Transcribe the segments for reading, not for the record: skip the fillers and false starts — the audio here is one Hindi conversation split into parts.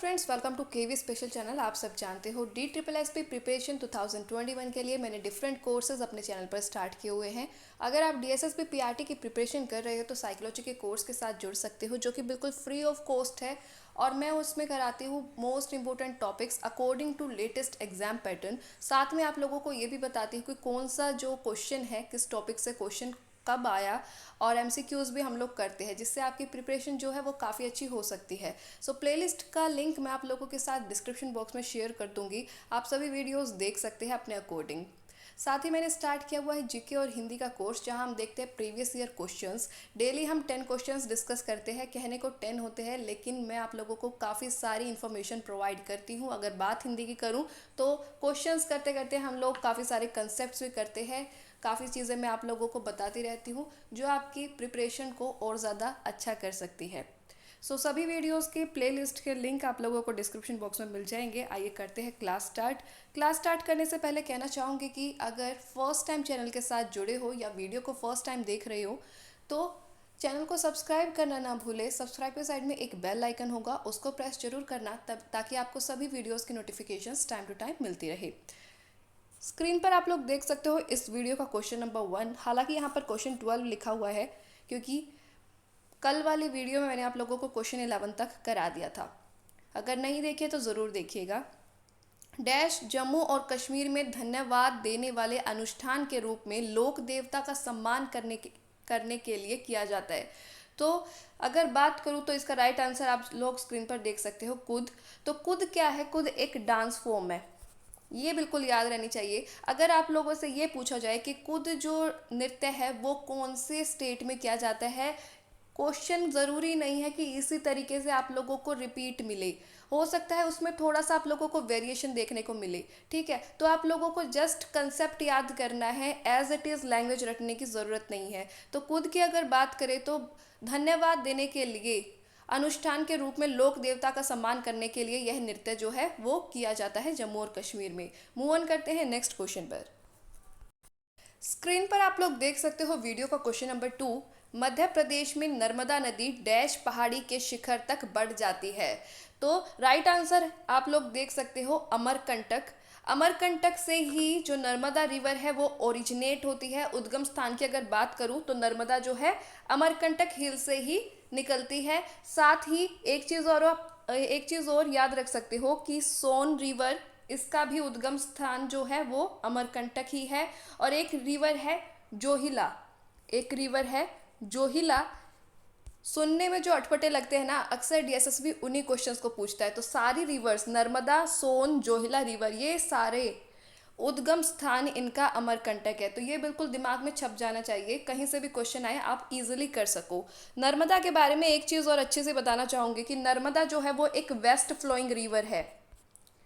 Friends, welcome to KV special channel. आप सब जानते हो DSSP प्रिपरेशन 2021 के लिए मैंने डिफरेंट कोर्सेज अपने चैनल पर स्टार्ट किए हुए हैं। अगर आप DSSP PRT की प्रिपरेशन कर रहे हो तो साइकोलॉजी के कोर्स के साथ जुड़ सकते हो, जो कि बिल्कुल फ्री ऑफ कॉस्ट है। और मैं उसमें कराती हूँ most important topics according to latest exam pattern. साथ में आप लोगों को ये भी बताती हूँ कि कौन सा जो क्वेश्चन है, किस टॉपिक से क्वेश्चन कब आया, और MCQs भी हम लोग करते हैं, जिससे आपकी प्रिपरेशन जो है वो काफ़ी अच्छी हो सकती है। सो प्लेलिस्ट का लिंक मैं आप लोगों के साथ डिस्क्रिप्शन बॉक्स में शेयर कर दूंगी। आप सभी वीडियोस देख सकते हैं अपने अकॉर्डिंग। साथ ही मैंने स्टार्ट किया हुआ है जीके और हिंदी का कोर्स, जहां हम देखते हैं प्रीवियस ईयर क्वेश्चंस। डेली हम 10 क्वेश्चंस डिस्कस करते हैं। कहने को 10 होते हैं, लेकिन मैं आप लोगों को काफ़ी सारी इन्फॉर्मेशन प्रोवाइड करती हूँ। अगर बात हिंदी की करूँ तो क्वेश्चंस करते करते हम लोग काफ़ी सारे कंसेप्ट भी करते हैं। काफ़ी चीज़ें मैं आप लोगों को बताती रहती हूँ, जो आपकी प्रिपरेशन को और ज़्यादा अच्छा कर सकती है। सभी वीडियोस के प्लेलिस्ट के लिंक आप लोगों को डिस्क्रिप्शन बॉक्स में मिल जाएंगे। आइए करते हैं क्लास स्टार्ट। क्लास स्टार्ट करने से पहले कहना चाहूँगी कि अगर फर्स्ट टाइम चैनल के साथ जुड़े हो या वीडियो को फर्स्ट टाइम देख रहे हो तो चैनल को सब्सक्राइब करना ना भूले। सब्सक्राइब के साइड में एक बेल आइकन होगा, उसको प्रेस जरूर करना, तब ताकि आपको सभी वीडियोज़ की नोटिफिकेशन टाइम टू टाइम मिलती रहे। स्क्रीन पर आप लोग देख सकते हो इस वीडियो का क्वेश्चन नंबर 1। हालांकि यहाँ पर क्वेश्चन 12 लिखा हुआ है, क्योंकि कल वाली वीडियो में मैंने आप लोगों को क्वेश्चन 11 तक करा दिया था। अगर नहीं देखे तो ज़रूर देखिएगा। डैश जम्मू और कश्मीर में धन्यवाद देने वाले अनुष्ठान के रूप में लोक देवता का सम्मान करने के लिए किया जाता है। तो अगर बात करूँ तो इसका राइट आंसर आप लोग स्क्रीन पर देख सकते हो, कुद। तो कुद क्या है? कुद एक डांस फॉर्म है, ये बिल्कुल याद रहनी चाहिए। अगर आप लोगों से ये पूछा जाए कि कुद जो नृत्य है वो कौन से स्टेट में किया जाता है, क्वेश्चन ज़रूरी नहीं है कि इसी तरीके से आप लोगों को रिपीट मिले। हो सकता है उसमें थोड़ा सा आप लोगों को वेरिएशन देखने को मिले। ठीक है, तो आप लोगों को जस्ट कंसेप्ट याद करना है, एज इट इज़ लैंग्वेज रटने की ज़रूरत नहीं है। तो कुद की अगर बात करें तो धन्यवाद देने के लिए, अनुष्ठान के रूप में लोक देवता का सम्मान करने के लिए यह नृत्य जो है वो किया जाता है जम्मू और कश्मीर में। मूव ऑन करते हैं नेक्स्ट क्वेश्चन पर। स्क्रीन पर आप लोग देख सकते हो वीडियो का क्वेश्चन नंबर 2। मध्य प्रदेश में नर्मदा नदी डैश पहाड़ी के शिखर तक बढ़ जाती है। तो राइट आंसर आप लोग देख सकते हो, अमरकंटक। अमरकंटक से ही जो नर्मदा रिवर है वो ओरिजिनेट होती है। उद्गम स्थान की अगर बात करूं तो नर्मदा जो है अमरकंटक हिल से ही निकलती है। साथ ही एक चीज़ और याद रख सकते हो कि सोन रिवर, इसका भी उद्गम स्थान जो है वो अमरकंटक ही है। और एक रिवर है जोहिला, एक रिवर है जोहिला। सुनने में जो अटपटे लगते हैं ना, अक्सर DSSB उन्हीं क्वेश्चंस को पूछता है। तो सारी रिवर्स, नर्मदा, सोन, जोहिला रिवर, ये सारे उद्गम स्थान इनका अमरकंटक है। तो ये बिल्कुल दिमाग में छप जाना चाहिए, कहीं से भी क्वेश्चन आए आप इजीली कर सको। नर्मदा के बारे में एक चीज़ और अच्छे से बताना चाहूँगी कि नर्मदा जो है वो एक वेस्ट फ्लोइंग रिवर है।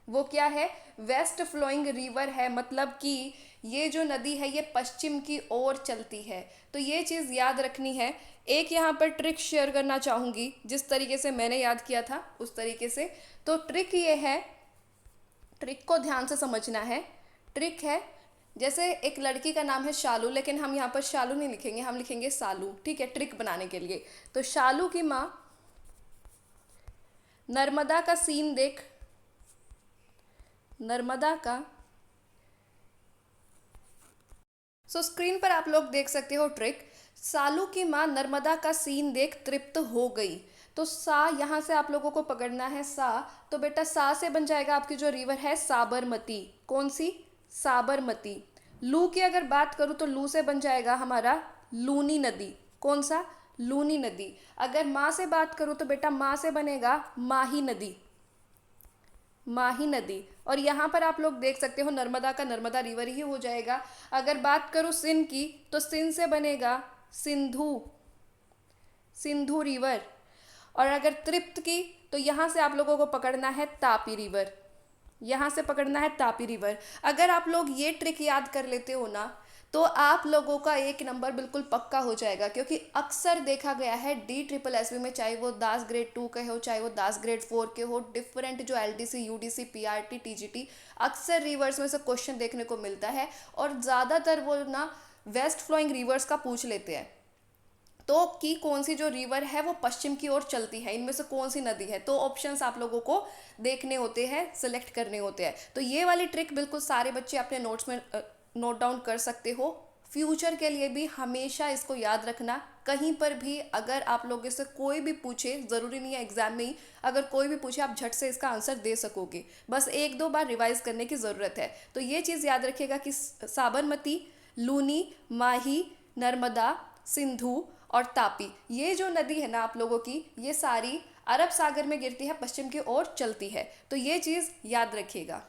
वो क्या है? वेस्ट फ्लोइंग रिवर है, मतलब कि ये जो नदी है ये पश्चिम की ओर चलती है। तो ये चीज़ याद रखनी है। एक यहाँ पर ट्रिक शेयर करना चाहूँगी, जिस तरीके से मैंने याद किया था उस तरीके से। तो ट्रिक ये है, ट्रिक को ध्यान से समझना है। ट्रिक है, जैसे एक लड़की का नाम है शालू, लेकिन हम यहाँ पर शालू नहीं लिखेंगे, हम लिखेंगे सालू। ठीक है, ट्रिक बनाने के लिए। तो शालू की माँ नर्मदा का सीन देख, नर्मदा का। स्क्रीन पर आप लोग देख सकते हो ट्रिक। सालू की माँ नर्मदा का सीन देख तृप्त हो गई। तो सा यहाँ से आप लोगों को पकड़ना है, सा। तो बेटा सा से बन जाएगा आपकी जो रिवर है साबरमती। कौन सी? साबरमती। लू की अगर बात करूँ तो लू से बन जाएगा हमारा लूनी नदी। कौन सा? लूनी नदी। अगर माँ से बात करूँ तो बेटा माँ से बनेगा माही नदी, माही नदी। और यहाँ पर आप लोग देख सकते हो नर्मदा का नर्मदा रिवर ही हो जाएगा। अगर बात करूँ सिंध की तो सिंध से बनेगा सिंधु, सिंधु रिवर। और अगर तृप्त की तो यहाँ से आप लोगों को पकड़ना है तापी रिवर, यहाँ से पकड़ना है तापी रिवर। अगर आप लोग ये ट्रिक याद कर लेते हो ना तो आप लोगों का एक नंबर बिल्कुल पक्का हो जाएगा। क्योंकि अक्सर देखा गया है DSSB में, चाहे वो दास ग्रेड 2 के हो, चाहे वो दास ग्रेड 4 के हो, डिफरेंट जो LDC, UDC, PRT, TGT, अक्सर रिवर्स में से क्वेश्चन देखने को मिलता है। और ज़्यादातर वो ना वेस्ट फ्लोइंग रिवर्स का पूछ लेते हैं। तो कि कौन सी जो रिवर है वो पश्चिम की ओर चलती है, इनमें से कौन सी नदी है। तो ऑप्शंस आप लोगों को देखने होते हैं, सिलेक्ट करने होते हैं। तो ये वाली ट्रिक बिल्कुल सारे बच्चे अपने नोट्स में नोट डाउन कर सकते हो। फ्यूचर के लिए भी हमेशा इसको याद रखना। कहीं पर भी अगर आप लोगों से कोई भी पूछे, ज़रूरी नहीं है एग्जाम में ही, अगर कोई भी पूछे आप झट से इसका आंसर दे सकोगे, बस एक दो बार रिवाइज करने की ज़रूरत है। तो ये चीज़ याद रखिएगा कि साबरमती, लूनी, माही, नर्मदा, सिंधु और तापी, ये जो नदी है ना आप लोगों की, ये सारी अरब सागर में गिरती है, पश्चिम की ओर चलती है। तो ये चीज़ याद रखिएगा।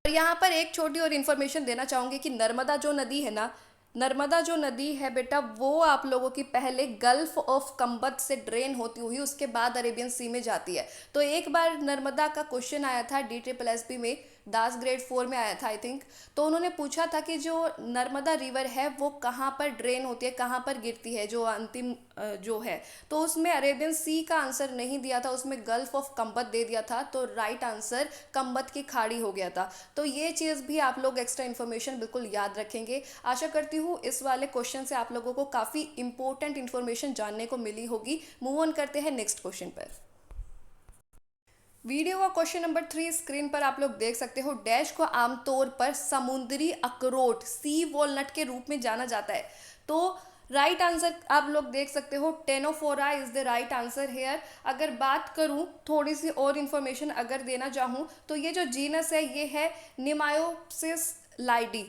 और यहाँ पर एक छोटी और इन्फॉर्मेशन देना चाहूँगी कि नर्मदा जो नदी है ना, नर्मदा जो नदी है बेटा, वो आप लोगों की पहले गल्फ ऑफ कंबत से ड्रेन होती हुई उसके बाद अरेबियन सी में जाती है। तो एक बार नर्मदा का क्वेश्चन आया था DSSB में, दास ग्रेड 4 में आया था आई थिंक। तो उन्होंने पूछा था कि जो नर्मदा रिवर है वो कहाँ पर ड्रेन होती है, कहाँ पर गिरती है, जो अंतिम जो है। तो उसमें अरेबियन सी का आंसर नहीं दिया था, उसमें गल्फ ऑफ कंबत दे दिया था। तो राइट आंसर कंबत की खाड़ी हो गया था। तो ये चीज़ भी आप लोग एक्स्ट्रा इन्फॉर्मेशन बिल्कुल याद रखेंगे। आशा करती हूँ इस वाले क्वेश्चन से आप लोगों को काफ़ी इंपॉर्टेंट इन्फॉर्मेशन जानने को मिली होगी। मूव ऑन करते हैं नेक्स्ट क्वेश्चन पर। वीडियो का क्वेश्चन नंबर 3 स्क्रीन पर आप लोग देख सकते हो। डैश को आमतौर पर समुद्री अखरोट, सी वॉलनट के रूप में जाना जाता है। तो राइट आंसर आप लोग देख सकते हो, ctenophora is the right answer here. अगर बात करूं, थोड़ी सी और इन्फॉर्मेशन अगर देना चाहूं, तो ये जो जीनस है ये है निमायोसिस लाइडी।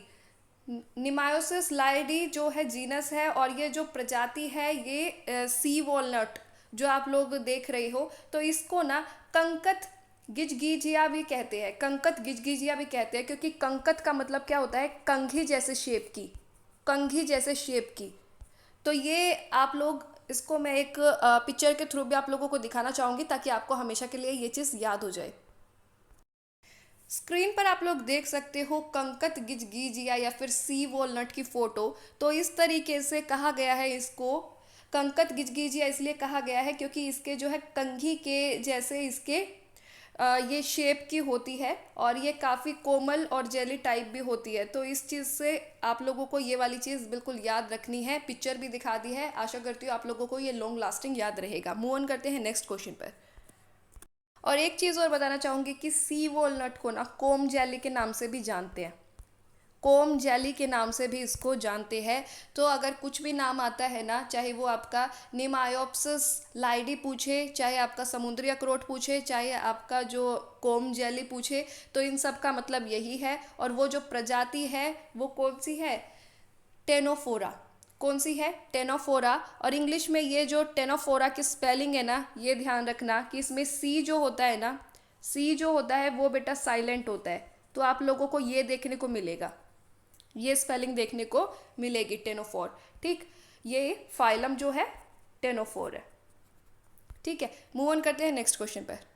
निमायोसिस लाइडी जो है जीनस है, और ये जो प्रजाति है ये सी वॉलनट जो आप लोग देख रहे हो, तो इसको ना कंकत गिजगीजिया भी कहते हैं। कंकत गिजगीजिया भी कहते हैं, क्योंकि कंकत का मतलब क्या होता है, कंघी जैसे शेप की, कंघी जैसे शेप की। तो ये आप लोग इसको मैं एक पिक्चर के थ्रू भी आप लोगों को दिखाना चाहूँगी, ताकि आपको हमेशा के लिए ये चीज़ याद हो जाए। स्क्रीन पर आप लोग देख सकते हो कंकत गिजगीजिया या फिर सी वॉलनट की फ़ोटो। तो इस तरीके से कहा गया है इसको कंकत गिजगीजिया, इसलिए कहा गया है क्योंकि इसके जो है कंघी के जैसे इसके ये शेप की होती है, और ये काफ़ी कोमल और जेली टाइप भी होती है। तो इस चीज़ से आप लोगों को ये वाली चीज़ बिल्कुल याद रखनी है। पिक्चर भी दिखा दी है, आशा करती हूँ आप लोगों को ये लॉन्ग लास्टिंग याद रहेगा। मूव ऑन करते हैं नेक्स्ट क्वेश्चन पर। और एक चीज़ और बताना चाहूँगी कि सी वॉलनट को ना कोम जेली के नाम से भी जानते हैं, कोम जेली के नाम से भी इसको जानते हैं। तो अगर कुछ भी नाम आता है ना, चाहे वो आपका निमायोप्सिस लाइडी पूछे, चाहे आपका समुद्री अखरोट पूछे, चाहे आपका जो कोम जेली पूछे, तो इन सब का मतलब यही है। और वो जो प्रजाति है वो कौन सी है, टेनोफोरा। कौन सी है, टेनोफोरा। और इंग्लिश में ये जो टेनोफोरा की स्पेलिंग है ना, ये ध्यान रखना कि इसमें सी जो होता है ना, सी जो होता है वो बेटा साइलेंट होता है। तो आप लोगों को ये देखने को मिलेगा, ये स्पेलिंग देखने को मिलेगी, टेनोफोर। ठीक, ये फाइलम जो है टेनोफोर है। ठीक है, मूव ऑन करते हैं नेक्स्ट क्वेश्चन पर।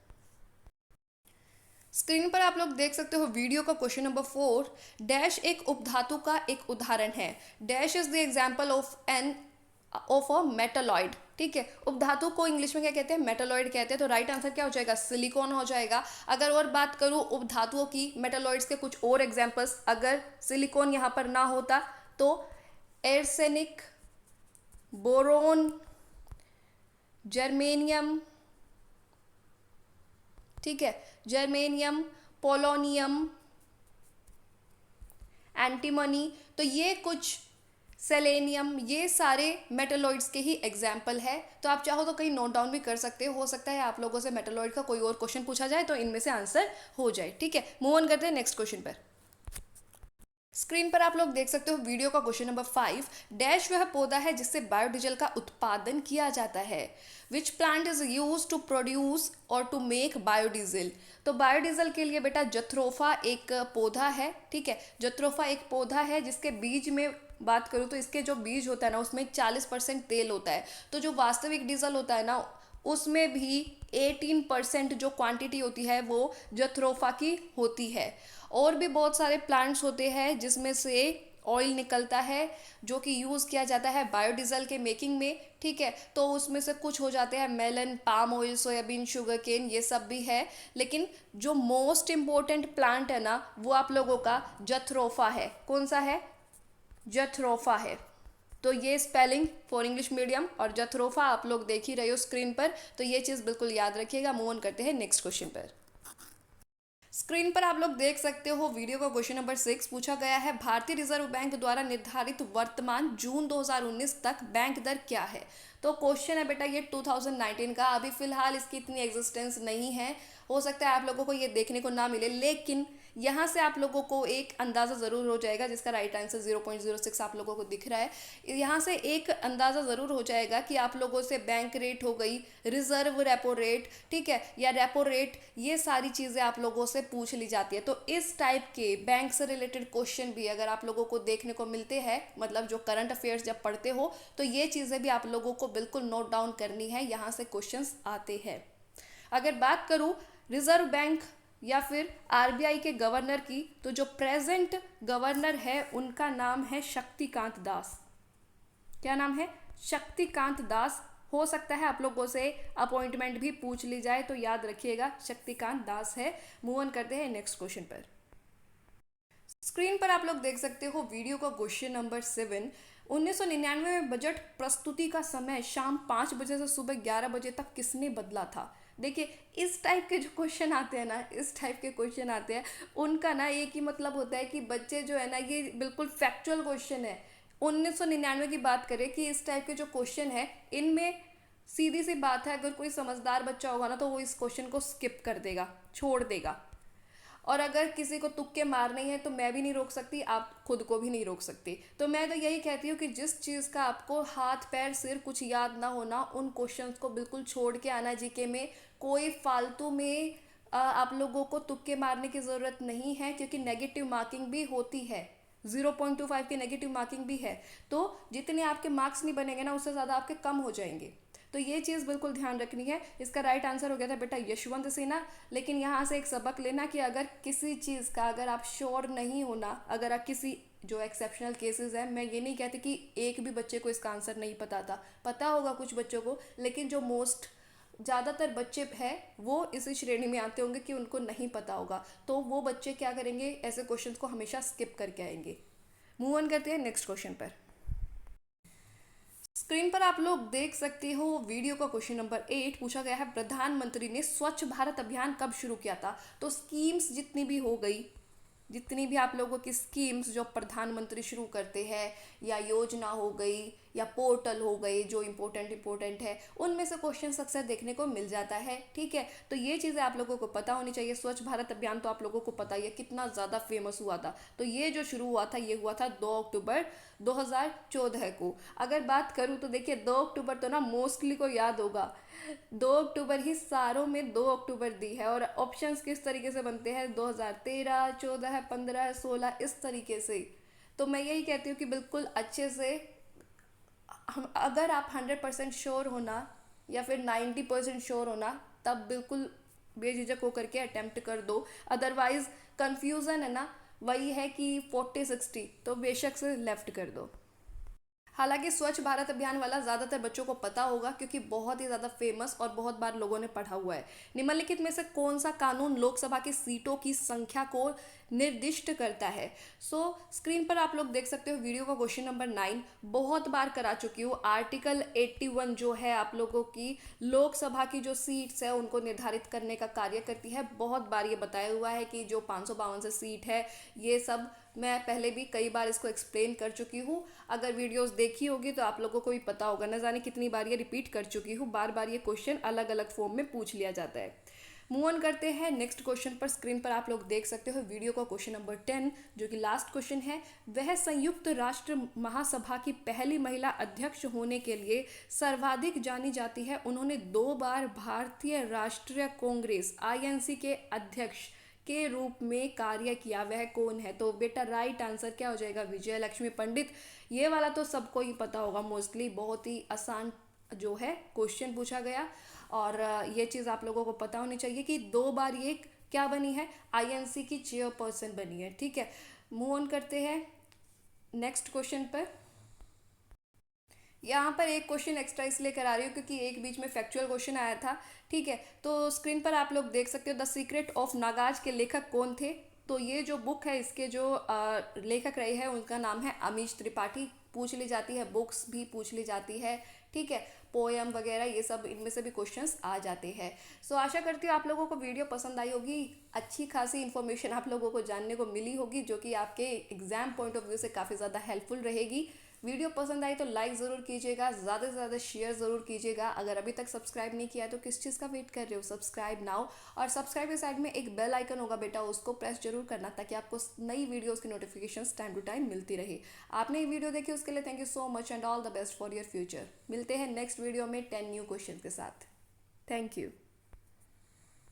स्क्रीन पर आप लोग देख सकते हो वीडियो का क्वेश्चन नंबर 4। डैश एक उपधातु का एक उदाहरण है। Dash is the example of a metalloid. ठीक है, उपधातु को इंग्लिश में क्या कहते हैं, मेटालॉइड कहते हैं। तो राइट आंसर क्या हो जाएगा, सिलिकॉन हो जाएगा। अगर और बात करूँ उपधातुओं की, मेटालॉइड्स के कुछ और एग्जाम्पल्स, अगर सिलिकॉन यहाँ पर ना होता तो एर्सेनिक, बोरोन, जर्मेनियम, ठीक है, जर्मेनियम, पोलोनियम, एंटीमनी, तो ये कुछ, सेलेनियम, ये सारे मेटालॉइड्स के ही एग्जाम्पल है। तो आप चाहो तो कहीं नोट डाउन भी कर सकते हो सकता है आप लोगों से मेटालॉइड का कोई और क्वेश्चन पूछा जाए तो इनमें से आंसर हो जाए। ठीक है, मूव ऑन करते हैं नेक्स्ट क्वेश्चन पर। स्क्रीन पर आप लोग देख सकते हो वीडियो का क्वेश्चन नंबर 5। डैश वह पौधा है जिससे बायोडीजल का उत्पादन किया जाता है। Which plant is use to produce और टू मेक बायोडीजल। तो बायोडीजल के लिए बेटा जथरोफा एक पौधा है। ठीक है, जथरोफा एक पौधा है जिसके बीज में बात करूँ तो इसके जो बीज होता है ना उसमें 40% तेल होता है। तो जो वास्तविक डीजल होता है ना उसमें भी 18% जो क्वांटिटी होती है वो जथरोफा की होती है। और भी बहुत सारे प्लांट्स होते हैं जिसमें से ऑयल निकलता है जो कि यूज़ किया जाता है बायोडीजल के मेकिंग में। ठीक है, तो उसमें से कुछ हो जाते हैं melon, palm oil, soybean, sugar cane, ये सब भी है। लेकिन जो मोस्ट इम्पोर्टेंट प्लांट है ना वो आप लोगों का जथरोफा है। कौन सा है, जथरोफा है। तो ये स्पेलिंग फॉर इंग्लिश मीडियम, और जथरोफा आप लोग देख ही रहे हो स्क्रीन पर, तो ये चीज़ बिल्कुल याद रखिएगा। मूव ऑन करते हैं नेक्स्ट क्वेश्चन पर। स्क्रीन पर आप लोग देख सकते हो वीडियो का क्वेश्चन नंबर 6 पूछा गया है, भारतीय रिजर्व बैंक द्वारा निर्धारित वर्तमान जून 2019 तक बैंक दर क्या है। तो क्वेश्चन है बेटा ये 2019 का, अभी फिलहाल इसकी इतनी एग्जिस्टेंस नहीं है, हो सकता है आप लोगों को ये देखने को ना मिले, लेकिन यहाँ से आप लोगों को एक अंदाज़ा ज़रूर हो जाएगा, जिसका राइट आंसर 0.06 आप लोगों को दिख रहा है। यहाँ से एक अंदाज़ा ज़रूर हो जाएगा कि आप लोगों से बैंक रेट हो गई, रिजर्व रेपो रेट, ठीक है, या रेपो रेट, ये सारी चीज़ें आप लोगों से पूछ ली जाती है। तो इस टाइप के बैंक से रिलेटेड क्वेश्चन भी अगर आप लोगों को देखने को मिलते हैं, मतलब जो करंट अफेयर्स जब पढ़ते हो, तो ये चीज़ें भी आप लोगों को बिल्कुल नोट डाउन करनी है, यहाँ से क्वेश्चंस आते हैं। अगर बात करूँ रिजर्व बैंक या फिर आरबीआई के गवर्नर की, तो जो प्रेजेंट गवर्नर है उनका नाम है शक्तिकांत दास। क्या नाम है? शक्तिकांत दास। हो सकता है आप लोगों से अपॉइंटमेंट भी पूछ ली जाए, तो याद रखिएगा शक्तिकांत दास है। मूव ऑन करते हैं नेक्स्ट क्वेश्चन पर। स्क्रीन पर आप लोग देख सकते हो वीडियो का क्वेश्चन नंबर 7। 1999 में बजट प्रस्तुति का समय शाम 5 बजे से सुबह 11 बजे तक किसने बदला था। देखिए इस टाइप के जो क्वेश्चन आते हैं ना, इस टाइप के क्वेश्चन आते हैं, उनका ना एक ही मतलब होता है कि बच्चे जो है ना, ये बिल्कुल फैक्चुअल क्वेश्चन है। 1999 की बात करें कि इस टाइप के जो क्वेश्चन है, इनमें सीधी सी बात है, अगर कोई समझदार बच्चा होगा ना तो वो इस क्वेश्चन को स्किप कर देगा, छोड़ देगा। और अगर किसी को तुक्के मारने हैं तो मैं भी नहीं रोक सकती, आप खुद को भी नहीं रोक सकती। तो मैं तो यही कहती हूँ कि जिस चीज़ का आपको हाथ पैर सिर कुछ याद ना होना, उन क्वेश्चंस को बिल्कुल छोड़ के आना जीके में। कोई फालतू में आप लोगों को तुक्के मारने की ज़रूरत नहीं है, क्योंकि नेगेटिव मार्किंग भी होती है, 0.25 की नेगेटिव मार्किंग भी है। तो जितने आपके मार्क्स नहीं बनेंगे ना, उससे ज़्यादा आपके कम हो जाएंगे। तो ये चीज़ बिल्कुल ध्यान रखनी है। इसका राइट आंसर हो गया था बेटा यशवंत सिन्हा। लेकिन यहाँ से एक सबक लेना कि अगर किसी चीज़ का अगर आप श्योर नहीं होना, अगर आप किसी जो एक्सेप्शनल केसेस है, मैं ये नहीं कहती कि एक भी बच्चे को इसका आंसर नहीं पता था, पता होगा कुछ बच्चों को, लेकिन जो मोस्ट ज़्यादातर बच्चे हैं वो इसी श्रेणी में आते होंगे कि उनको नहीं पता होगा। तो वो बच्चे क्या करेंगे, ऐसे क्वेश्चंस को हमेशा स्किप करके आएंगे। मूव ऑन करते हैं नेक्स्ट क्वेश्चन पर। स्क्रीन पर आप लोग देख सकते हो वीडियो का क्वेश्चन नंबर 8 पूछा गया है, प्रधानमंत्री ने स्वच्छ भारत अभियान कब शुरू किया था। तो स्कीम्स जितनी भी हो गई, जितनी भी आप लोगों की स्कीम्स जो प्रधानमंत्री शुरू करते हैं, या योजना हो गई या पोर्टल हो गई जो इम्पोर्टेंट है, उनमें से क्वेश्चन अक्सर देखने को मिल जाता है। ठीक है, तो ये चीज़ें आप लोगों को पता होनी चाहिए। स्वच्छ भारत अभियान तो आप लोगों को पता ही है कितना ज़्यादा फेमस हुआ था। तो ये जो शुरू हुआ था, ये हुआ था 2 अक्टूबर 2014 को। अगर बात करूँ तो देखिए 2 अक्टूबर तो ना मोस्टली को याद होगा, 2 अक्टूबर ही सारों में 2 अक्टूबर दी है। और ऑप्शंस किस तरीके से बनते हैं, 2013, 14, 15, 16, इस तरीके से। तो मैं यही कहती हूँ कि बिल्कुल अच्छे से अगर आप 100% श्योर होना या फिर 90% श्योर होना, तब बिल्कुल बेझिझक होकर के अटेम्प्ट कर दो। अदरवाइज कंफ्यूजन है ना, वही है कि 40-60, तो बेशक से लेफ्ट कर दो। हालांकि स्वच्छ भारत अभियान वाला ज़्यादातर बच्चों को पता होगा, क्योंकि बहुत ही ज़्यादा फेमस और बहुत बार लोगों ने पढ़ा हुआ है। निम्नलिखित में से कौन सा कानून लोकसभा की सीटों की संख्या को निर्दिष्ट करता है। स्क्रीन पर आप लोग देख सकते हो वीडियो का क्वेश्चन नंबर 9 बहुत बार करा चुकी हूँ। आर्टिकल 81 जो है आप लोगों की लोकसभा की जो सीट्स है उनको निर्धारित करने का कार्य करती है। बहुत बार ये बताया हुआ है कि जो 552 से सीट है, ये सब मैं पहले भी कई बार इसको एक्सप्लेन कर चुकी हूँ। अगर वीडियोस देखी होगी तो आप लोगों को भी पता होगा, न जाने कितनी बार ये रिपीट कर चुकी हूँ। बार बार ये क्वेश्चन अलग अलग फॉर्म में पूछ लिया जाता है। मूव ऑन करते हैं नेक्स्ट क्वेश्चन पर। स्क्रीन पर आप लोग देख सकते हो वीडियो का क्वेश्चन नंबर 10 जो कि लास्ट क्वेश्चन है। वह संयुक्त राष्ट्र महासभा की पहली महिला अध्यक्ष होने के लिए सर्वाधिक जानी जाती है। उन्होंने 2 बार भारतीय राष्ट्रीय कांग्रेस INC के अध्यक्ष के रूप में कार्य किया। वह कौन है। तो बेटा राइट आंसर क्या हो जाएगा, विजय लक्ष्मी पंडित। ये वाला तो सबको ही पता होगा मोस्टली, बहुत ही आसान जो है क्वेश्चन पूछा गया। और ये चीज़ आप लोगों को पता होनी चाहिए कि 2 बार ये क्या बनी है, INC की चेयरपर्सन बनी है। ठीक है, मूव ऑन करते हैं नेक्स्ट क्वेश्चन पर। यहाँ पर एक क्वेश्चन एक्स्ट्रा इसलिए करा रही हूँ क्योंकि एक बीच में फैक्चुअल क्वेश्चन आया था। ठीक है, तो स्क्रीन पर आप लोग देख सकते हो द सीक्रेट ऑफ नागाज के लेखक कौन थे। तो ये जो बुक है इसके जो लेखक रहे हैं उनका नाम है अमीश त्रिपाठी। पूछ ली जाती है, बुक्स भी पूछ ली जाती है, ठीक है, पोएम वगैरह ये सब इनमें से भी क्वेश्चंस आ जाते हैं। सो आशा करती हूँ आप लोगों को वीडियो पसंद आई होगी, अच्छी खासी इन्फॉर्मेशन आप लोगों को जानने को मिली होगी जो कि आपके एग्जाम पॉइंट ऑफ व्यू से काफ़ी ज़्यादा हेल्पफुल रहेगी। वीडियो पसंद आई तो लाइक ज़रूर कीजिएगा, ज़्यादा से ज़्यादा शेयर ज़रूर कीजिएगा। अगर अभी तक सब्सक्राइब नहीं किया है तो किस चीज़ का वेट कर रहे हो, सब्सक्राइब नाउ। और सब्सक्राइब के साइड में एक बेल आइकन होगा बेटा, उसको प्रेस जरूर करना ताकि आपको नई वीडियोस की नोटिफिकेशंस टाइम टू टाइम मिलती रहे। आपने ये वीडियो देखी उसके लिए thank you so much and all the best for your future. मिलते हैं नेक्स्ट वीडियो में 10 न्यू क्वेश्चन के साथ। Thank you.